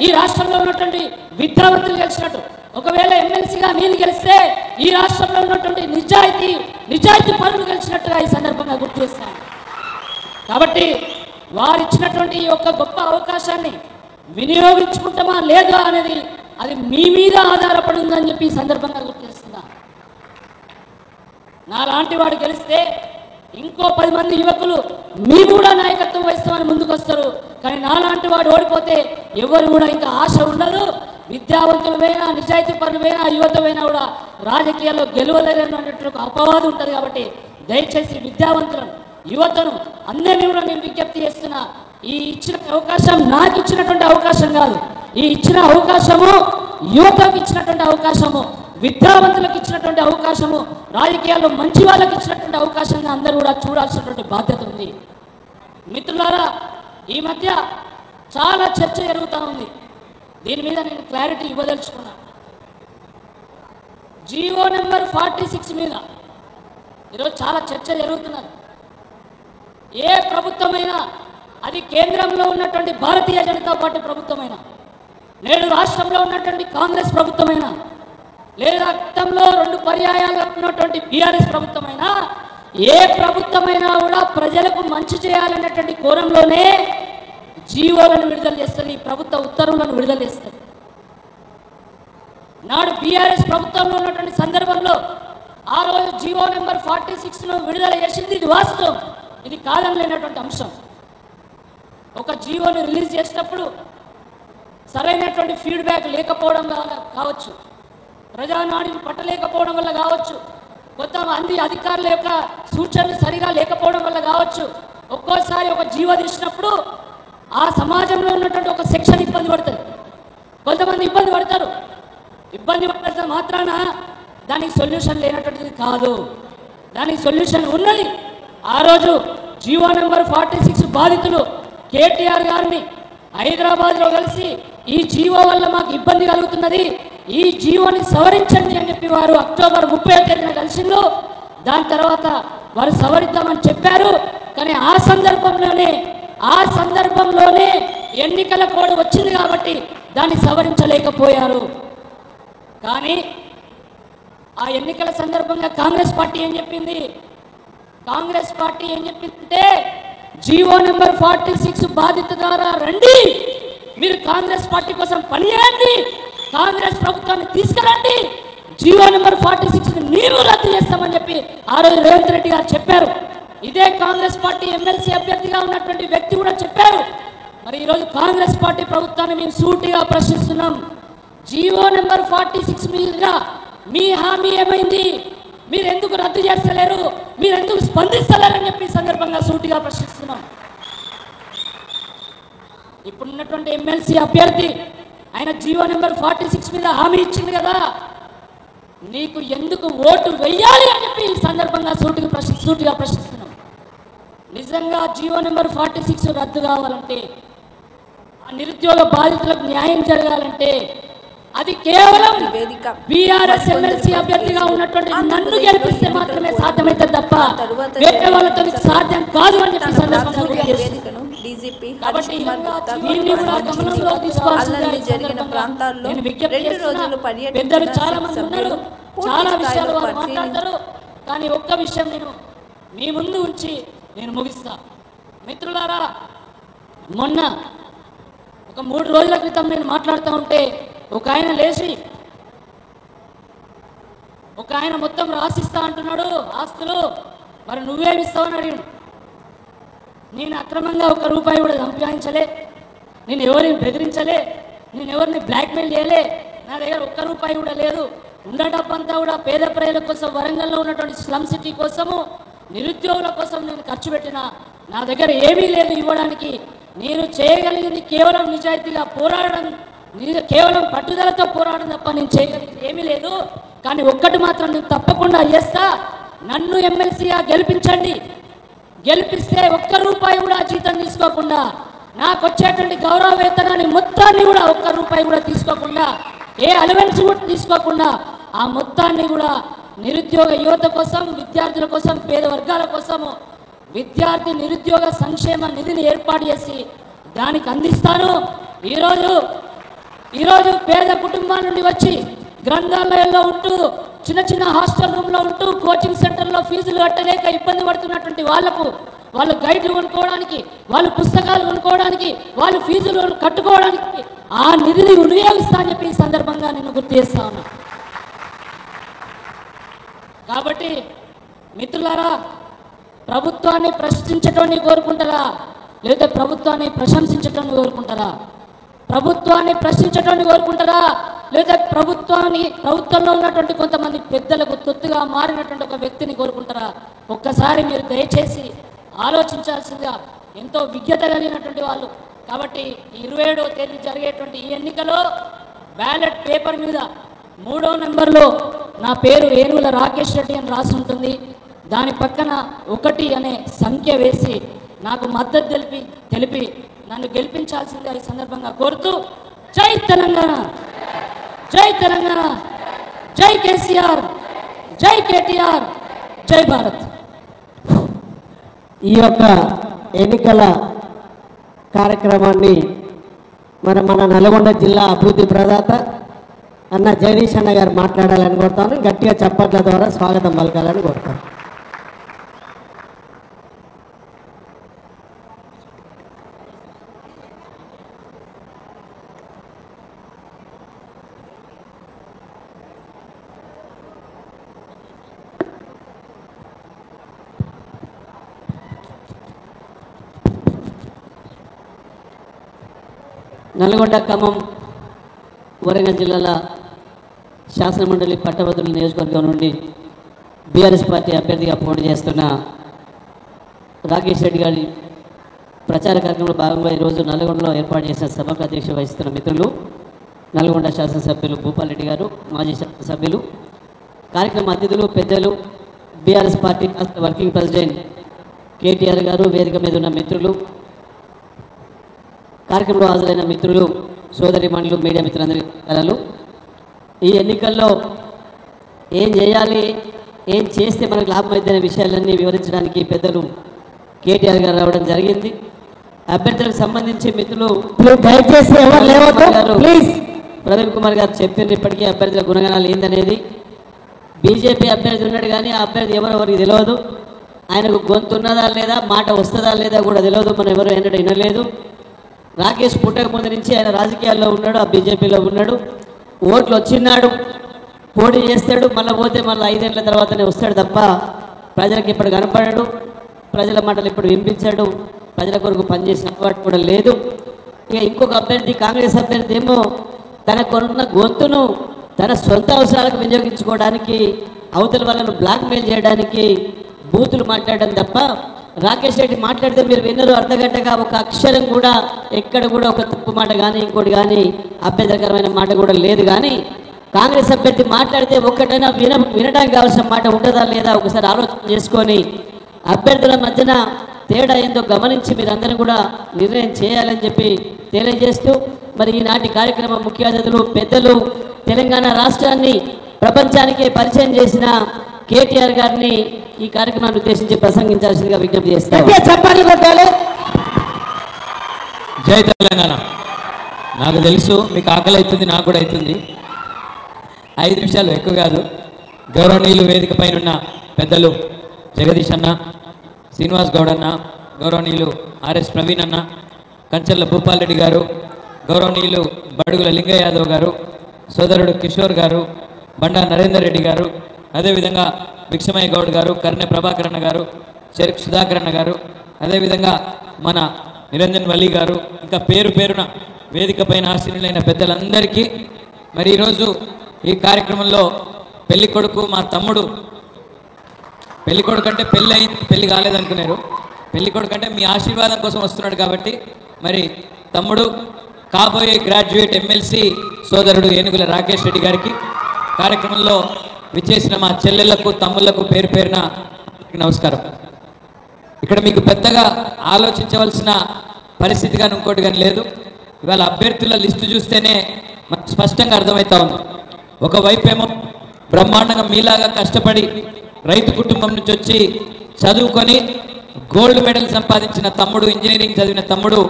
ఈ రాష్ట్రంలో ఉన్నటువంటి విద్యావంతులు గెలిచినట్టు, ఒకవేళ ఎమ్మెల్సీగా నేను గెలిస్తే ఈ రాష్ట్రంలో ఉన్నటువంటి నిజాయితీ పరులు గెలిచినట్టుగా ఈ సందర్భంగా గుర్తు చేస్తాను. కాబట్టి వారిచ్చినటువంటి ఈ యొక్క గొప్ప అవకాశాన్ని వినియోగించుకుంటామా లేదా అనేది అది మీ మీద ఆధారపడి ఉందని చెప్పి ఈ సందర్భంగా గుర్తు చేస్తున్నా. నాలాంటి వాడు గెలిస్తే ఇంకో 10 మంది యువకులు మీ కూడా నాయకత్వం వహిస్తామని ముందుకు వస్తారు. కానీ నాలాంటి వాడు ఓడిపోతే ఎవరు కూడా ఇంకా ఆశ ఉండదు. విద్యావంతులమైనా, నిజాయితీ పరులమైనా, యువతమైనా కూడా రాజకీయాల్లో గెలవలేరని అన్నట్టు అపవాదం ఉంటుంది. కాబట్టి దయచేసి విద్యావంతులను, యువతను అందరినీ కూడా నేను విజ్ఞప్తి చేస్తున్నా. ఈ ఇచ్చిన అవకాశం నాకు ఇచ్చినటువంటి అవకాశం కాదు. ఈ ఇచ్చిన అవకాశము యువతకు ఇచ్చినటువంటి అవకాశము, విద్యావంతులకు ఇచ్చినటువంటి అవకాశము, రాజకీయాల్లో మంచి వాళ్ళకి ఇచ్చినటువంటి అవకాశంగా అందరూ కూడా చూడాల్సినటువంటి బాధ్యత ఉంది. మిత్రులారా, ఈ మధ్య చాలా చర్చ జరుగుతూ ఉంది. దీని మీద నేను క్లారిటీ ఇవ్వదలుచుకున్నా. జీవో నెంబర్ 46 మీద ఈరోజు చాలా చర్చ జరుగుతున్నది. ఏ ప్రభుత్వమైనా, అది కేంద్రంలో ఉన్నటువంటి భారతీయ జనతా పార్టీ ప్రభుత్వమైనా, నేడు రాష్ట్రంలో ఉన్నటువంటి కాంగ్రెస్ ప్రభుత్వమైనా, లేదా గతంలో 2 పర్యాయాలుగా ఉన్నటువంటి బీఆర్ఎస్ ప్రభుత్వమైనా, ఏ ప్రభుత్వమైనా కూడా ప్రజలకు మంచి చేయాలనేటువంటి కోణంలోనే జీవోలను విడుదల చేస్తుంది, ప్రభుత్వ ఉత్తర్వులను విడుదల చేస్తుంది. నాడు బీఆర్ఎస్ ప్రభుత్వంలో ఉన్నటువంటి సందర్భంలో ఆ రోజు జీవో నెంబర్ 46ను విడుదల చేసింది. ఇది వాస్తవం, ఇది కాదనలేనటువంటి అంశం. ఒక జీవోని రిలీజ్ చేసినప్పుడు సరైనటువంటి ఫీడ్బ్యాక్ లేకపోవడం వల్ల కావచ్చు, ప్రజానాడిని పట్టలేకపోవడం వల్ల కావచ్చు, కొంతమంది అధికారుల యొక్క సూచనలు సరిగా లేకపోవడం వల్ల కావచ్చు, ఒక్కోసారి ఒక జీవో తీసినప్పుడు ఆ సమాజంలో ఉన్నటువంటి ఒక సెక్షన్ ఇబ్బంది పడుతుంది. కొంతమంది ఇబ్బంది పడతారు. ఇబ్బంది పడితే మాత్రాన దానికి సొల్యూషన్ లేనటువంటిది కాదు, దానికి సొల్యూషన్ ఉన్నది. ఆ రోజు జీవో నెంబర్ 46 బాధితులు కేటీఆర్ గారిని హైదరాబాద్లో కలిసి ఈ జీవో వల్ల మాకు ఇబ్బంది కలుగుతున్నది, ఈ జీవోని సవరించండి అని చెప్పి వారు అక్టోబర్ 30వ తేదీన కలిసిందో. దాని తర్వాత వారు సవరిద్దామని చెప్పారు. కానీ ఆ సందర్భంలోనే ఎన్నికల కోడ్ వచ్చింది కాబట్టి దాన్ని సవరించలేకపోయారు. కానీ ఆ ఎన్నికల సందర్భంగా కాంగ్రెస్ పార్టీ ఏం చెప్పింది? కాంగ్రెస్ పార్టీ ఏం చెప్పిందంటే, జీవో నెంబర్ 46 బాధిత ద్వారా రండి, మీరు కాంగ్రెస్ పార్టీ కోసం పనిచేయండి, కాంగ్రెస్ ప్రభుత్వాన్ని తీసుకురండి, జీవో నెంబర్ 46ని మేము రద్దు చేస్తామని చెప్పి ఆ రోజు రేవంత్ రెడ్డి గారు చెప్పారు. ఇదే కాంగ్రెస్ పార్టీ ఎమ్మెల్సీ అభ్యర్థిగా ఉన్నటువంటి వ్యక్తి కూడా చెప్పారు. మరి ఈరోజు కాంగ్రెస్ పార్టీ ప్రభుత్వాన్ని మేము సూటిగా ప్రశ్నిస్తున్నాం. జీవో నెంబర్ 46 మీద మీ హామీ ఏమైంది? మీరు ఎందుకు రద్దు చేస్తలేరు? మీరు ఎందుకు స్పందిస్తలేరని చెప్పి ఈ సందర్భంగా సూటిగా ప్రశ్నిస్తున్నాం. ఇప్పుడున్నటువంటి ఎమ్మెల్సీ అభ్యర్థి ఆయన జీవో నెంబర్ 46 మీద హామీ ఇచ్చింది కదా, నీకు ఎందుకు ఓటు వెయ్యాలి అని చెప్పి ఈ సందర్భంగా సూటిగా ప్రశ్నిస్తున్నాం. నిజంగా జీవో నెంబర్ 46 రద్దు కావాలంటే, ఆ నిరుద్యోగ బాధితులకు న్యాయం జరగాలంటే అది కేవలం బీఆర్ఎస్ ఎమ్మెల్సీ అభ్యర్థిగా ఉన్నటువంటి నన్ను గెలిపిస్తే మాత్రమే సాధ్యమైతే తప్ప వేరే వాళ్ళతో సాధ్యం కాదు అని చెప్పి సందర్భంగా
జరిగిన ప్రాంతాల్లో 2 రోజులు
పెద్దలు చాలా మంది ఉన్నారు, చాలా విషయాలు వారు మాట్లాడతారు. కానీ ఒక్క విషయం నేను మీ ముందు ఉంచి నేను ముగిస్తా. మిత్రులారా, మొన్న ఒక 3 రోజుల క్రితం నేను మాట్లాడుతూ ఉంటే ఒక ఆయన లేచి ఒక ఆయన మొత్తం రాసిస్తా అంటున్నాడు ఆస్తులు, మరి నువ్వేమిస్తావని అడిగాడు. నేను అక్రమంగా ₹1 కూడా సంపాదించలే, నేను ఎవరిని బెదిరించలే, నేను ఎవరిని బ్లాక్మెయిల్ చేయలే, నా దగ్గర ₹1 కూడా లేదు. ఉన్న డబ్బంతా కూడా పేద ప్రజల కోసం, వరంగల్లో ఉన్నటువంటి స్లమ్ సిటీ కోసము, నిరుద్యోగుల కోసం నేను ఖర్చు పెట్టిన, నా దగ్గర ఏమీ లేదు ఇవ్వడానికి. నేను చేయగలిగింది కేవలం నిజాయితీగా పోరాడడం, కేవలం పట్టుదలతో పోరాడడం తప్ప నేను చేయగలిగింది ఏమీ లేదు. కానీ ఒక్కటి మాత్రం నేను తప్పకుండా చేస్తా, నన్ను ఎమ్మెల్సీగా గెలిపించండి. గెలిపిస్తే ₹1 కూడా జీతం తీసుకోకుండా, నాకు వచ్చేటువంటి గౌరవ వేతనాన్ని మొత్తాన్ని కూడా ₹1 కూడా తీసుకోకుండా, ఏ అలవెన్స్ కూడా తీసుకోకుండా, ఆ మొత్తాన్ని కూడా నిరుద్యోగ యువత కోసం, విద్యార్థుల కోసం, పేద వర్గాల కోసము విద్యార్థి నిరుద్యోగ సంక్షేమ నిధిని ఏర్పాటు చేసి దానికి అందిస్తాను. ఈరోజు పేద కుటుంబాల నుండి వచ్చి గ్రంథాలయాల్లో ఉంటూ, చిన్న చిన్న హాస్టల్ రూమ్లో ఉంటూ, కోచింగ్ సెంటర్లో ఫీజులు కట్టలేక ఇబ్బంది పడుతున్నటువంటి వాళ్లకు, వాళ్ళు గైడ్లు కొనుక్కోవడానికి, వాళ్ళు పుస్తకాలు కొనుక్కోవడానికి, వాళ్ళు ఫీజులు కట్టుకోవడానికి ఆ నిధిని వినియోగిస్తా అని చెప్పి ఈ సందర్భంగా నేను గుర్తు చేస్తా ఉన్నా. కాబట్టి మిత్రులారా, ప్రభుత్వాన్ని ప్రశ్నించటాన్ని కోరుకుంటారా లేదా ప్రభుత్వాన్ని ప్రశంసించటాన్ని కోరుకుంటారా? ప్రభుత్వాన్ని ప్రశ్నించటాన్ని కోరుకుంటారా లేదా ప్రభుత్వంలో ఉన్నటువంటి కొంతమంది పెద్దలకు తొత్తుగా మారినటువంటి ఒక వ్యక్తిని కోరుకుంటారా? ఒక్కసారి మీరు దయచేసి ఆలోచించాల్సిందిగా, ఎంతో విజ్ఞత కలిగినటువంటి వాళ్ళు. కాబట్టి 27వ తేదీ జరిగేటువంటి ఈ ఎన్నికలో బ్యాలెట్ పేపర్ మీద 3వ నెంబర్లో నా పేరు ఏనుగుల రాకేష్ రెడ్డి అని రాసి ఉంటుంది. దాని పక్కన 1 అనే సంఖ్య వేసి నాకు మద్దతు తెలిపి నన్ను గెలిపించాల్సిందిగా ఈ సందర్భంగా కోరుతూ, జై తెలంగాణ, జై తెలంగాణ, జై కేసీఆర్, జై కేటీఆర్, జై భారత్.
ఈ యొక్క ఎన్నికల కార్యక్రమాన్ని మన నల్గొండ జిల్లా అభివృద్ధి ప్రదాత అన్న జగదీష్ అన్న గారు మాట్లాడాలని కోరుతాను. గట్టిగా చప్పట్ల ద్వారా స్వాగతం పలకాలని కోరుతాను. నల్గొండ, ఖమ్మం, వరంగల్ జిల్లాల శాసనమండలి పట్టభద్రుల నియోజకవర్గం నుండి బీఆర్ఎస్ పార్టీ అభ్యర్థిగా పోటీ చేస్తున్న రాకేష్ రెడ్డి గారి ప్రచార కార్యక్రమంలో భాగంగా ఈరోజు నల్గొండలో ఏర్పాటు చేసిన సభకు అధ్యక్ష వహిస్తున్న మిత్రులు, నల్గొండ శాసనసభ్యులు భూపాల్ రెడ్డి గారు, మాజీ శాసనసభ్యులు, కార్యక్రమ అతిథులు, పెద్దలు, BRS party working president KTR గారు, వేదిక మీద ఉన్న మిత్రులు, కార్యక్రమంలో హాజరైన మిత్రులు, సోదరిమణులు, మీడియా మిత్రులందరికీ కలలు. ఈ ఎన్నికల్లో ఏం చేయాలి, ఏం చేస్తే మనకు లాభం అవుతున్న విషయాలన్నీ వివరించడానికి పెద్దలు కేటీఆర్ గారు రావడం జరిగింది. అభ్యర్థులకు సంబంధించి మిత్రులు దయచేసి ఎవరు లేవద్దు ప్లీజ్. ప్రవీణ్ కుమార్ గారు చెప్పారు ఇప్పటికీ అభ్యర్థుల గుణగణాలు ఏందనేది. బీజేపీ అభ్యర్థి ఉన్నాడు కానీ ఆ అభ్యర్థి ఎవరికి తెలియదు. ఆయనకు గొంతు ఉన్నదా లేదా, మాట వస్తుందా లేదా కూడా తెలియదు. మనం ఎవరు ఎన్నడూ వినలేదు. రాకేష్ పుట్టక ముందు నుంచి ఆయన రాజకీయాల్లో ఉన్నాడు, ఆ బీజేపీలో ఉన్నాడు. ఓట్లు వచ్చినాడు, పోటీ చేస్తాడు, మళ్ళీ పోతే మళ్ళీ 5 ఏళ్ల తర్వాతనే వస్తాడు తప్ప ప్రజలకు ఇప్పుడు కనపడాడు, ప్రజల మాటలు ఇప్పుడు వినిపించాడు, ప్రజల కొరకు పనిచేసిన అలవాటు కూడా లేదు. ఇక ఇంకొక అభ్యర్థి, కాంగ్రెస్ అభ్యర్థి ఏమో తనకున్న గొంతును తన సొంత అవసరాలకు వినియోగించుకోవడానికి, అవతల వాళ్ళను బ్లాక్మెయిల్ చేయడానికి బూతులు మాట్లాడడం తప్ప రాకేష్ రెడ్డి మాట్లాడితే మీరు విన్నరు అర్ధగంటగా ఒక అక్షరం కూడా ఎక్కడ కూడా ఒక తప్పు మాట కానీ ఇంకోటి కానీ అభ్యంతరకరమైన మాట కూడా లేదు. కానీ కాంగ్రెస్ అభ్యర్థి మాట్లాడితే ఒక్కటైనా వినడానికి కావాల్సిన మాట ఉంటుందా లేదా ఒకసారి ఆలోచన చేసుకొని అభ్యర్థుల మధ్యన తేడా ఏందో గమనించి మీరందరూ కూడా నిర్ణయం చేయాలని చెప్పి తెలియజేస్తూ మరి ఈనాటి కార్యక్రమం ముఖ్య అతిథులు పెద్దలు తెలంగాణ రాష్ట్రాన్ని ప్రపంచానికే పరిచయం చేసిన కేటీఆర్ గారిని ఈ కార్యక్రమాన్ని ఉద్దేశించి ప్రసంగించాల్సిందిగా విజ్ఞప్తి చేస్తారు.
చప్పట్లు కొట్టాలి.
జై తెలంగాణ. నాకు తెలుసు మీకు ఆకలి అవుతుంది, నాకు కూడా అవుతుంది. 5 నిమిషాలు ఎక్కువ కాదు. గౌరవనీయులు వేదిక పైన ఉన్న పెద్దలు జగదీష్ అన్న, శ్రీనివాస్ గౌడ్ అన్న, గౌరవనీయులు ఆర్ఎస్ ప్రవీణ్ అన్న, కంచర్ల భూపాల్ రెడ్డి గారు, గౌరవనీయులు బడుగుల లింగయ్య యాదవ్ గారు, సోదరుడు కిషోర్ గారు, బండా నరేందర్ రెడ్డి గారు, అదేవిధంగా భిక్షమయ్య గౌడ్ గారు, కర్ణె ప్రభాకర్ అన్న గారు, షరీఫ్ సుధాకర్ అన్న గారు, అదేవిధంగా మన నిరంజన్ వల్లి గారు, ఇంకా పేరు పేరున వేదిక పైన ఆశీనులైన పెద్దలందరికీ మరి ఈరోజు ఈ కార్యక్రమంలో పెళ్లి కొడుకు మా తమ్ముడు, పెళ్లి కొడుకు అంటే పెళ్ళి అయింది పెళ్లి కాలేదనుకున్నారు, పెళ్లి కొడుకు అంటే మీ ఆశీర్వాదం కోసం వస్తున్నాడు కాబట్టి మరి తమ్ముడు కాబోయే గ్రాడ్యుయేట్ ఎమ్మెల్సీ సోదరుడు ఏనుగుల రాకేష్ రెడ్డి గారికి, కార్యక్రమంలో విచ్చేసిన మా చెల్లెళ్లకు తమ్ముళ్లకు పేరు పేరున నమస్కారం. ఇక్కడ మీకు పెద్దగా ఆలోచించవలసిన పరిస్థితి కానీ ఇంకోటి కానీ లేదు. ఇవాళ అభ్యర్థుల లిస్టు చూస్తేనే మనకు స్పష్టంగా అర్థమవుతా ఉంది. ఒకవైపేమో బ్రహ్మాండంగా మీలాగా కష్టపడి రైతు కుటుంబం నుంచి వచ్చి చదువుకొని గోల్డ్ మెడల్ సంపాదించిన తమ్ముడు, ఇంజనీరింగ్ చదివిన తమ్ముడు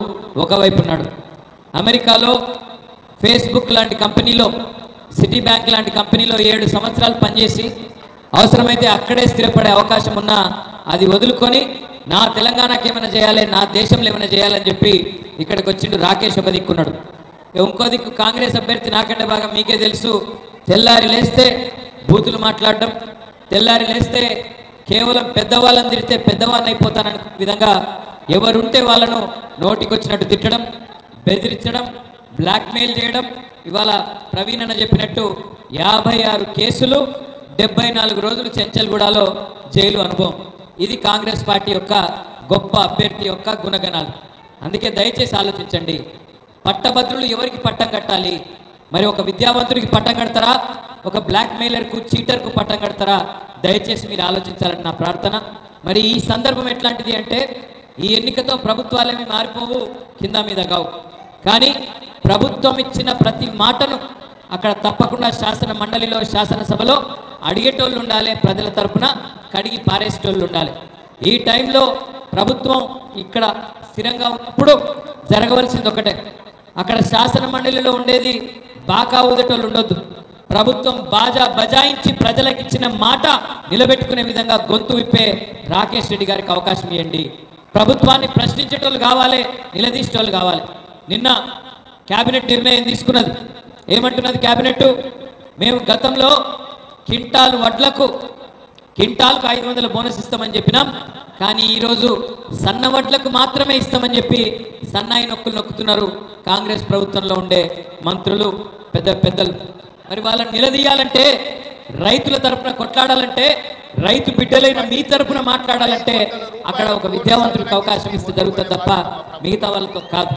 ఒకవైపు ఉన్నాడు. అమెరికాలో ఫేస్బుక్ లాంటి కంపెనీలో, సిటీ బ్యాంక్ లాంటి కంపెనీలో 7 సంవత్సరాలు పనిచేసి అవసరమైతే అక్కడే స్థిరపడే అవకాశం ఉన్నా అది వదులుకొని నా తెలంగాణకి ఏమైనా చేయాలి, నా దేశంలో ఏమైనా చేయాలని చెప్పి ఇక్కడికి వచ్చిండు రాకేష్. ఒక దిక్కున్నాడు, ఇంకో దిక్కు కాంగ్రెస్ అభ్యర్థి నాకంటే బాగా మీకే తెలుసు. తెల్లారి లేస్తే బూతులు మాట్లాడడం, తెల్లారి లేస్తే కేవలం పెద్దవాళ్ళని తిడితే పెద్దవాళ్ళని అయిపోతాననే విధంగా ఎవరుంటే వాళ్ళను నోటికొచ్చినట్టు తిట్టడం, బెదిరించడం, బ్లాక్మెయిల్ చేయడం. ఇవాళ ప్రవీణ్ అన్న చెప్పినట్టు 56 కేసులు, 74 రోజులు చెంచల్గూడలో జైలు అనుభవం. ఇది కాంగ్రెస్ పార్టీ యొక్క గొప్ప అభ్యర్థి యొక్క గుణగణాలు. అందుకే దయచేసి ఆలోచించండి, పట్టభద్రులు ఎవరికి పట్టం కట్టాలి? మరి ఒక విద్యావంతుడికి పట్టం కడతారా, ఒక బ్లాక్మెయిలర్కు, చీటర్కు పట్టం కడతారా? దయచేసి మీరు ఆలోచించాలని నా ప్రార్థన. మరి ఈ సందర్భం ఎట్లాంటిది అంటే, ఈ ఎన్నికతో ప్రభుత్వాలేమి మారిపోవు, కింద మీద కావు. కానీ ప్రభుత్వం ఇచ్చిన ప్రతి మాటను అక్కడ తప్పకుండా శాసన మండలిలో, శాసనసభలో అడిగేటోళ్ళు ఉండాలి, ప్రజల తరపున కడిగి పారేసేటోళ్ళు ఉండాలి. ఈ టైంలో ప్రభుత్వం ఇక్కడ స్థిరంగా ఉన్నప్పుడు జరగవలసింది ఒకటే, అక్కడ శాసన మండలిలో ఉండేది బాకా ఊదేటోళ్ళు ఉండొద్దు. ప్రభుత్వం బాజా బజాయించి ప్రజలకు ఇచ్చిన మాట నిలబెట్టుకునే విధంగా గొంతు విప్పే రాకేష్ రెడ్డి గారికి అవకాశం ఇవ్వండి. ప్రభుత్వాన్ని ప్రశ్నించేటోళ్ళు కావాలి, నిలదీసేటోళ్ళు కావాలి. నిన్న కేబినెట్ నిర్ణయం తీసుకున్నది. ఏమంటున్నది కేబినెట్? మేము గతంలో క్వింటాలు వడ్లకు క్వింటాల్కు 500 బోనస్ ఇస్తామని చెప్పినాం, కానీ ఈరోజు సన్న వడ్లకు మాత్రమే ఇస్తామని చెప్పి సన్నాయి నొక్కులు నొక్కుతున్నారు కాంగ్రెస్ ప్రభుత్వంలో ఉండే మంత్రులు, పెద్దలు. మరి వాళ్ళని నిలదీయాలంటే, రైతుల తరపున కొట్లాడాలంటే, రైతు బిడ్డలైన మీ తరపున మాట్లాడాలంటే అక్కడ ఒక విద్యావంతుడికి అవకాశం ఇస్తే జరుగుతుంది తప్ప మిగతా వాళ్ళతో కాదు.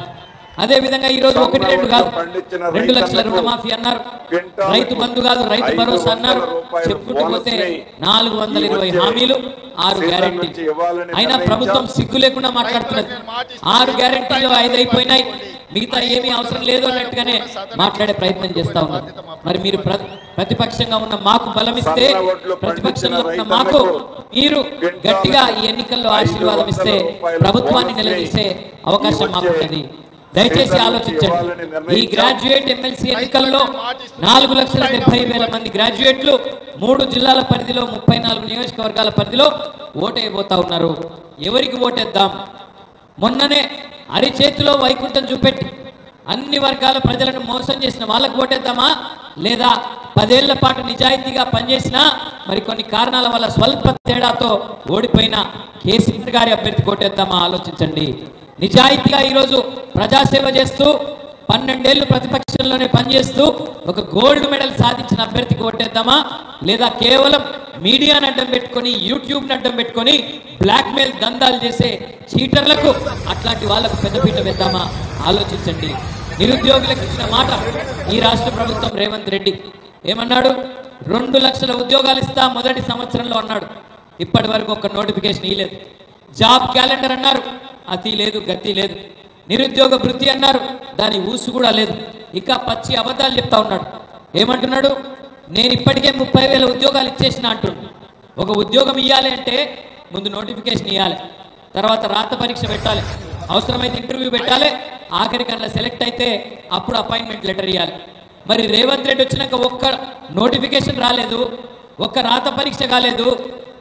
అదే విధంగా ఈరోజు 1-2 కాదు, 2 లక్షల రుణమాఫీ అన్నారు, రైతు బంధు కాదు రైతు భరోసా అన్నారు, చెప్పుకుంటూ పోతే 420 హామీలు, 6 గ్యారెంటీ. అయినా ప్రభుత్వం సిగ్గు లేకుండా మాట్లాడుతున్నది. 6 గ్యారెంటీలో 5 అయిపోయినాయి, మిగతా ఏమీ అవసరం లేదు అన్నట్టుగానే మాట్లాడే ప్రయత్నం చేస్తా ఉన్నారు. మరి మీరు ప్రతిపక్షంగా ఉన్న మాకు బలమిస్తే, ప్రతిపక్షంలో ఉన్న మాకు మీరు గట్టిగా ఈ ఎన్నికల్లో ఆశీర్వాదం ఇస్తే ప్రభుత్వాన్ని నిలదీసే అవకాశం మాకు ఉంటుంది. దయచేసి ఆలోచించండి. ఈ గ్రాడ్యుయేట్ ఎమ్మెల్సీ ఎన్నికల్లో 4,70,000 మంది గ్రాడ్యుయేట్లు 3 జిల్లాల పరిధిలో 34 నియోజకవర్గాల పరిధిలో ఓటేయబోతా ఉన్నారు. ఎవరికి ఓటేద్దాం? మొన్ననే అరిచేతిలో వైకుంఠం చూపెట్టి అన్ని వర్గాల ప్రజలను మోసం చేసిన వాళ్ళకు ఓటేద్దామా, లేదా 10 ఏళ్ల పాటు నిజాయితీగా పనిచేసిన మరి కొన్ని కారణాల వల్ల స్వల్ప తేడాతో ఓడిపోయిన కేసీఆర్ గారి అభ్యర్థి ఓటేద్దామా? ఆలోచించండి. నిజాయితీగా ఈరోజు ప్రజాసేవ చేస్తూ 12 ఏళ్ళు ప్రతిపక్షంలోనే పనిచేస్తూ ఒక గోల్డ్ మెడల్ సాధించిన అభ్యర్థికి ఓటేద్దామా, లేదా కేవలం మీడియాను అడ్డం పెట్టుకొని యూట్యూబ్ని అడ్డం పెట్టుకొని బ్లాక్మెయిల్ దందాలు చేసే చీటర్లకు అట్లాంటి వాళ్లకు పెద్దపీట వేద్దామా ఆలోచించండి. నిరుద్యోగులకు ఇచ్చిన మాట ఈ రాష్ట్ర ప్రభుత్వం రేవంత్ రెడ్డి ఏమన్నాడు? 2 లక్షల ఉద్యోగాలు ఇస్తా మొదటి సంవత్సరంలో అన్నాడు. ఇప్పటి వరకు ఒక నోటిఫికేషన్ ఇవ్వలేదు. జాబ్ క్యాలెండర్ అన్నారు, అతి లేదు గతి లేదు. నిరుద్యోగ వృత్తి అన్నారు, దాని ఊసు కూడా లేదు. ఇక పచ్చి అబద్ధాలు చెప్తా ఉన్నాడు. ఏమంటున్నాడు? నేను ఇప్పటికే 30,000 ఉద్యోగాలు ఇచ్చేసిన అంటున్నాడు. ఒక ఉద్యోగం ఇవ్వాలి అంటే ముందు నోటిఫికేషన్ ఇవ్వాలి, తర్వాత రాత పరీక్ష పెట్టాలి, అవసరమైతే ఇంటర్వ్యూ పెట్టాలి, ఆఖరికల్లా సెలెక్ట్ అయితే అప్పుడు అపాయింట్మెంట్ లెటర్ ఇవ్వాలి. మరి రేవంత్ రెడ్డి వచ్చినాక ఒక్క నోటిఫికేషన్ రాలేదు, ఒక్క రాత పరీక్ష కాలేదు,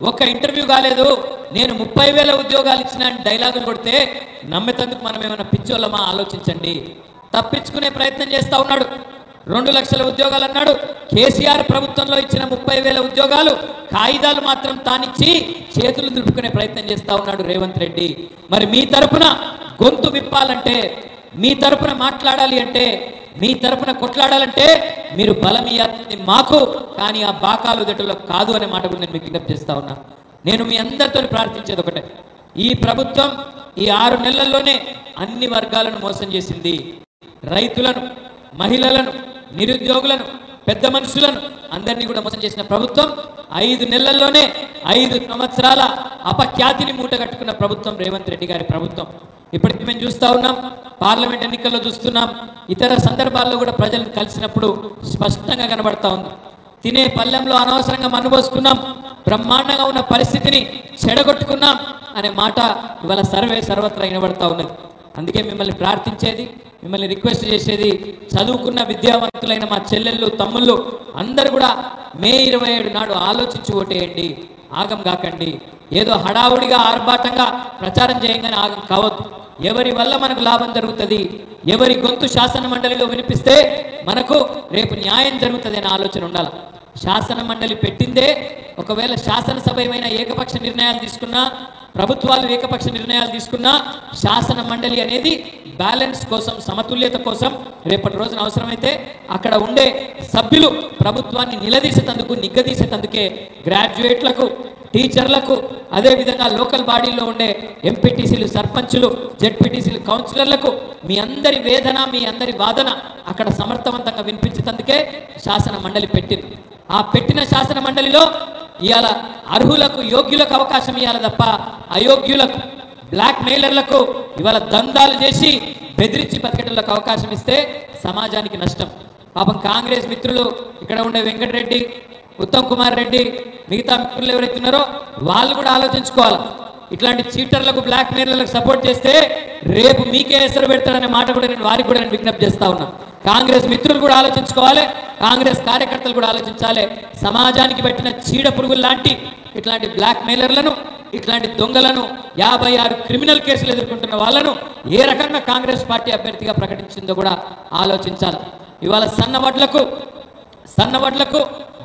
ఒక్క ఇంటర్వ్యూ కాలేదు. నేను 30,000 ఉద్యోగాలు ఇచ్చిన డైలాగులు కొడితే నమ్మేందుకు మనం ఏమైనా పిచ్చోళ్ళమా ఆలోచించండి. తప్పించుకునే ప్రయత్నం చేస్తూ ఉన్నాడు. 2 లక్షల ఉద్యోగాలు అన్నాడు. కేసీఆర్ ప్రభుత్వంలో ఇచ్చిన 30,000 ఉద్యోగాలు కాగితాలు మాత్రం తానిచ్చి చేతులు దులుపుకునే ప్రయత్నం చేస్తూ ఉన్నాడు రేవంత్ రెడ్డి. మరి మీ తరపున గొంతు విప్పాలంటే, మీ తరపున మాట్లాడాలి అంటే, మీ తరపున కొట్లాడాలంటే మీరు బలం ఇవ్వాలి మాకు, కానీ ఆ బాకాలు దట్టులో కాదు అనే మాట కూడా నేను మీకు విజ్ఞప్తి చేస్తా ఉన్నా. నేను మీ అందరితో ప్రార్థించేది ఒకటే, ఈ ప్రభుత్వం ఈ 6 నెలల్లోనే అన్ని వర్గాలను మోసం చేసింది. రైతులను, మహిళలను, నిరుద్యోగులను, పెద్ద మనుషులను అందరినీ కూడా మోసం చేసిన ప్రభుత్వం 5 నెలల్లోనే 5 సంవత్సరాల అపఖ్యాతిని మూటగట్టుకున్న ప్రభుత్వం రేవంత్ రెడ్డి గారి ప్రభుత్వం. ఇప్పటికీ మేము చూస్తూ ఉన్నాం, పార్లమెంట్ ఎన్నికల్లో చూస్తున్నాం, ఇతర సందర్భాల్లో కూడా ప్రజలను కలిసినప్పుడు స్పష్టంగా కనబడతా ఉంది. తినే పళ్ళెంలో అనవసరంగా మన్నుపోసుకున్నాం, బ్రహ్మాండంగా ఉన్న పరిస్థితిని చెడగొట్టుకున్నాం అనే మాట ఇవాళ సర్వత్రా వినబడతా ఉన్నది. అందుకే మిమ్మల్ని ప్రార్థించేది, మిమ్మల్ని రిక్వెస్ట్ చేసేది, చదువుకున్న విద్యావంతులైన మా చెల్లెళ్ళు, తమ్ముళ్ళు అందరూ కూడా మే 27 నాడు ఆలోచించి ఓటేయండి. ఆగం కాకండి. ఏదో హడావుడిగా ఆర్భాటంగా ప్రచారం చేయగానే ఆగం కావద్దు. ఎవరి వల్ల మనకు లాభం జరుగుతుంది, ఎవరి గొంతు శాసన మండలిలో వినిపిస్తే మనకు రేపు న్యాయం జరుగుతుంది అనే ఆలోచన ఉండాలి. శాసన మండలి పెట్టిందే, ఒకవేళ శాసనసభ ఏమైనా ఏకపక్ష నిర్ణయాలు తీసుకున్నా, ప్రభుత్వాలు ఏకపక్ష నిర్ణయాలు తీసుకున్నా, శాసన మండలి అనేది బ్యాలెన్స్ కోసం, సమతుల్యత కోసం రేపటి రోజున అవసరమైతే అక్కడ ఉండే సభ్యులు ప్రభుత్వాన్ని నిలదీసేందుకు, నిగ్గదీసేందుకే గ్రాడ్యుయేట్లకు, టీచర్లకు, అదేవిధంగా లోకల్ బాడీలో ఉండే ఎంపీటీసీలు, సర్పంచులు, జెడ్పీటీసీలు, కౌన్సిలర్లకు మీ అందరి వేదన, మీ అందరి వాదన అక్కడ సమర్థవంతంగా వినిపించేందుకే శాసన మండలి పెట్టింది. ఆ పెట్టిన శాసన మండలిలో ఇవాళ అర్హులకు, యోగ్యులకు అవకాశం ఇవ్వాలి తప్ప అయోగ్యులకు, బ్లాక్ మెయిలర్లకు, ఇవాళ దందాలు చేసి బెదిరించి బతికేటలకు అవకాశం ఇస్తే సమాజానికి నష్టం. పాపం కాంగ్రెస్ మిత్రులు ఇక్కడ ఉండే వెంకటరెడ్డి, ఉత్తమ్ కుమార్ రెడ్డి, మిగతా మిత్రులు ఎవరైతే ఉన్నారో వాళ్ళు కూడా ఆలోచించుకోవాలి. ఇట్లాంటి చీటర్లకు, బ్లాక్ మెయిలర్లకు సపోర్ట్ చేస్తే రేపు మీకే ఎసరు పెడతాడనే మాట కూడా నేను వారికి కూడా విజ్ఞప్తి చేస్తా ఉన్నా. కాంగ్రెస్ మిత్రులు కూడా ఆలోచించుకోవాలి, కాంగ్రెస్ కార్యకర్తలు కూడా ఆలోచించాలి. సమాజానికి పెట్టిన చీడ పురుగులు లాంటి ఇట్లాంటి బ్లాక్ మెయిలర్లను, ఇట్లాంటి దొంగలను, 56 క్రిమినల్ కేసులు ఎదుర్కొంటున్న వాళ్ళను ఏ రకంగా కాంగ్రెస్ పార్టీ అభ్యర్థిగా ప్రకటించిందో కూడా ఆలోచించాలి. ఇవాళ సన్నవడ్లకు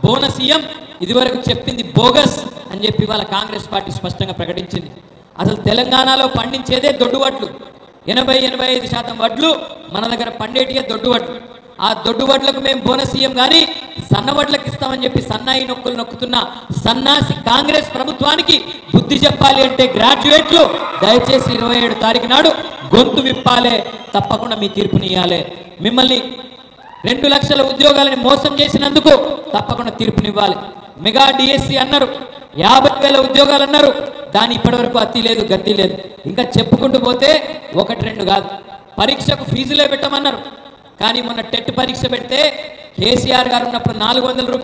బోనస్ ఇయ్యం, ఇదివరకు చెప్పింది బోగస్ అని చెప్పి ఇవాళ కాంగ్రెస్ పార్టీ స్పష్టంగా ప్రకటించింది. అసలు తెలంగాణలో పండించేదే దొడ్డు వడ్లు, 80-85% వడ్లు మన దగ్గర పండేటియే దొడ్డు వడ్లు. ఆ దొడ్డు వడ్లకు మేము బోనస్ ఇయ్యం కానీ సన్న వడ్లకు ఇస్తామని చెప్పి సన్నాయి నొక్కులు నొక్కుతున్న సన్నాసి కాంగ్రెస్ ప్రభుత్వానికి బుద్ధి చెప్పాలి అంటే గ్రాడ్యుయేట్లు దయచేసి 27 తారీఖు నాడు గొంతు విప్పాలే, తప్పకుండా మీ తీర్పునివ్వాలి. మిమ్మల్ని 2 లక్షల ఉద్యోగాలని మోసం చేసినందుకు తప్పకుండా తీర్పునివ్వాలి. మెగా డిఎస్సి అన్నారు, 50,000 ఉద్యోగాలు అన్నారు, దాని ఇప్పటివరకు అతి లేదు గతి లేదు. ఇంకా చెప్పుకుంటూ పోతే 1-2 కాదు. పరీక్షకు ఫీజులే పెట్టమన్నారు, కానీ మొన్న టెట్ పరీక్ష పెడితే కేసీఆర్ గారు ఉన్నప్పుడు 400 రూపాయలు